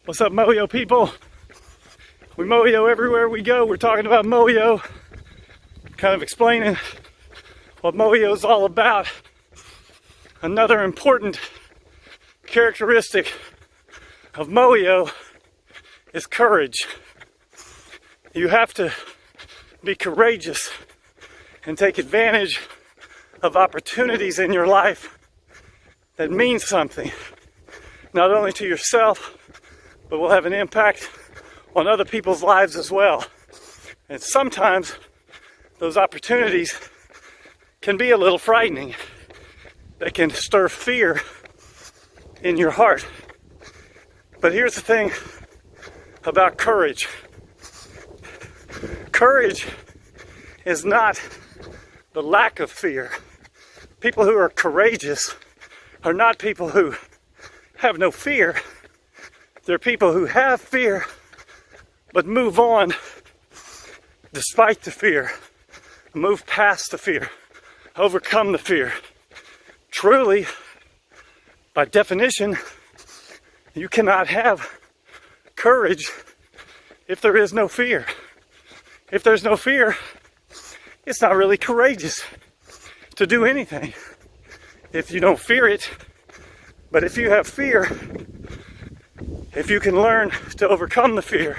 What's up, Moyo people? We Moyo everywhere we go. We're talking about Moyo, kind of explaining what Moyo is all about. Another important characteristic of Moyo is courage. You have to be courageous and take advantage of opportunities in your life that mean something, not only to yourself, but will have an impact on other people's lives as well. And sometimes those opportunities can be a little frightening. They can stir fear in your heart. But here's the thing about courage. Courage is not the lack of fear. People who are courageous are not people who have no fear. They're people who have fear, but move on despite the fear, move past the fear, overcome the fear. Truly, by definition, you cannot have courage if there is no fear. If there's no fear, it's not really courageous to do anything if you don't fear it. But if you have fear, if you can learn to overcome the fear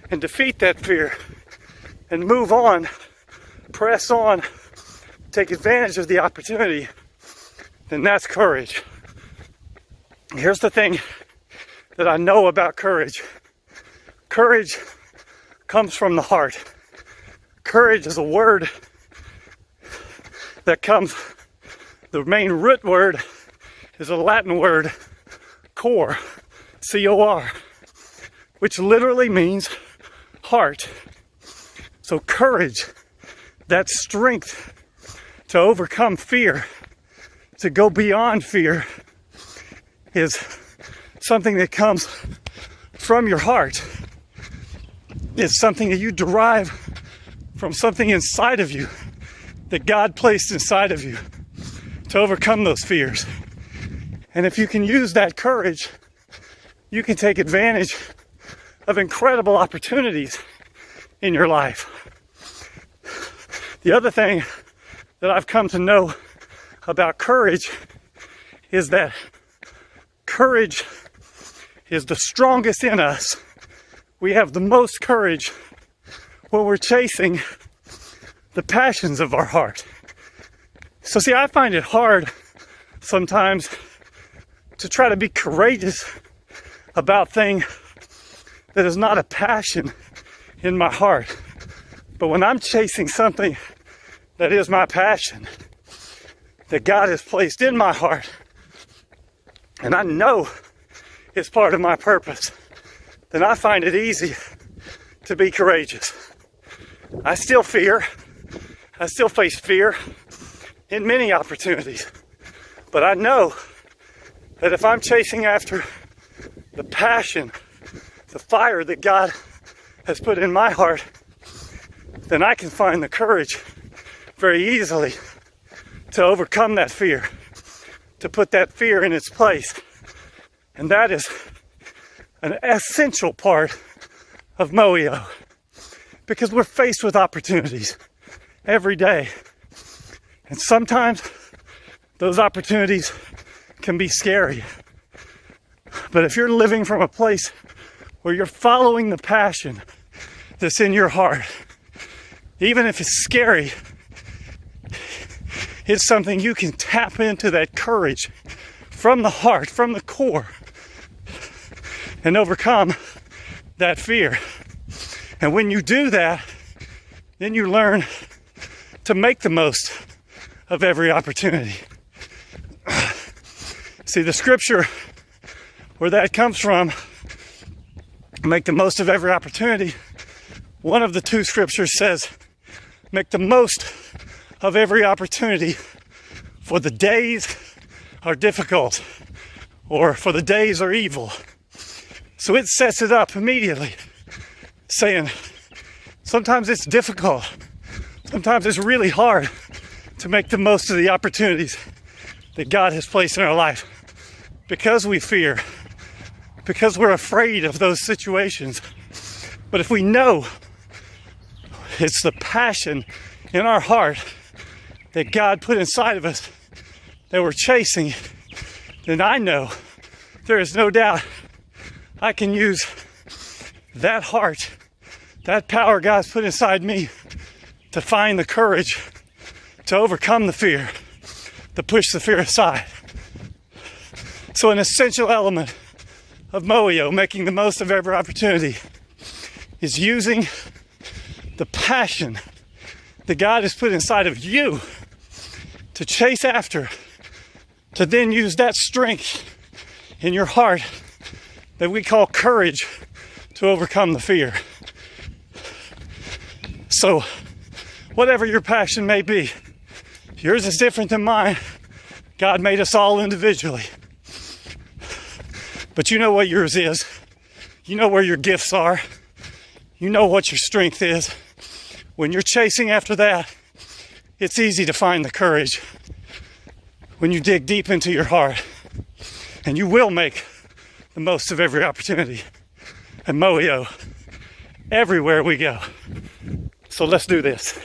and defeat that fear and move on, press on, take advantage of the opportunity, then that's courage. Here's the thing that I know about courage. Courage comes from the heart. Courage is a word that comes, the main root word is a Latin word, cor, C-O-R, which literally means heart. So courage, that strength to overcome fear, to go beyond fear, is something that comes from your heart. It's something that you derive from something inside of you that God placed inside of you to overcome those fears. And if you can use that courage, you can take advantage of incredible opportunities in your life. The other thing that I've come to know about courage is that courage is the strongest in us. We have the most courage when we're chasing the passions of our heart. So see, I find it hard sometimes to try to be courageous about things that is not a passion in my heart. But when I'm chasing something that is my passion, that God has placed in my heart, and I know it's part of my purpose, then I find it easy to be courageous. I still fear. I still face fear in many opportunities. But I know that if I'm chasing after the passion, the fire that God has put in my heart, then I can find the courage very easily to overcome that fear, to put that fear in its place. And that is an essential part of Moyo, because we're faced with opportunities every day. And sometimes those opportunities can be scary. But if you're living from a place where you're following the passion that's in your heart, even if it's scary, it's something you can tap into, that courage from the heart, from the core, and overcome that fear. And when you do that, then you learn to make the most of every opportunity. See, the scripture where that comes from, make the most of every opportunity, one of the two scriptures says, make the most of every opportunity, for the days are difficult, or for the days are evil. So it sets it up immediately, saying sometimes it's difficult, sometimes it's really hard to make the most of the opportunities that God has placed in our life, because we fear, because we're afraid of those situations. But if we know it's the passion in our heart that God put inside of us that we're chasing, then I know there is no doubt I can use that heart, that power God's put inside me to find the courage to overcome the fear, to push the fear aside. So an essential element of Moio, making the most of every opportunity, is using the passion that God has put inside of you to chase after, to then use that strength in your heart that we call courage to overcome the fear. So, whatever your passion may be, yours is different than mine. God made us all individually. But you know what yours is. You know where your gifts are. You know what your strength is. When you're chasing after that, it's easy to find the courage when you dig deep into your heart. And you will make the most of every opportunity. And Moio, everywhere we go. So let's do this.